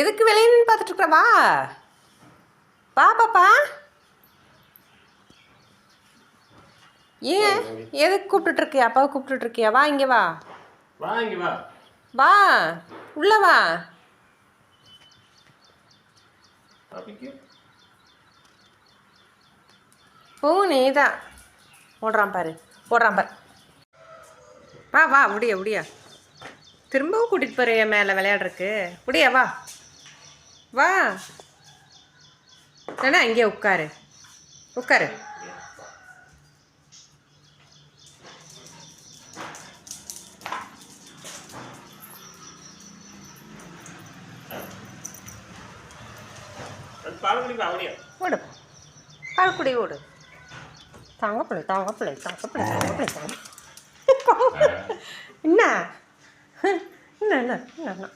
எதுக்கு விளையாடுன்னு பார்த்துட்ருக்குற? வா வா பாப்பா. ஏன் எதுக்கு கூப்பிட்டுட்ருக்கியா? அப்பாவை கூப்பிட்டுட்ருக்கியா? வா இங்கே வா. வா இங்கே வா. வா உள்ள வா. பூனே தான் ஓடுறான் பாரு, ஓடுறான் பாரு. வா வா முடியா முடியா. திரும்பவும் கூட்டிகிட்டு போகிற என் மேலே விளையாடுறக்கு. முடியா வா வா. ஏன்னா இங்கே உட்காரு உட்காரு. ஓடு பால்குடி ஓடு. தங்கப்பிள்ளை தங்கப்பிள்ளை தங்கப்பிள்ளை தங்கப்பிள்ளை தங்க. என்ன என்ன என்ன என்ன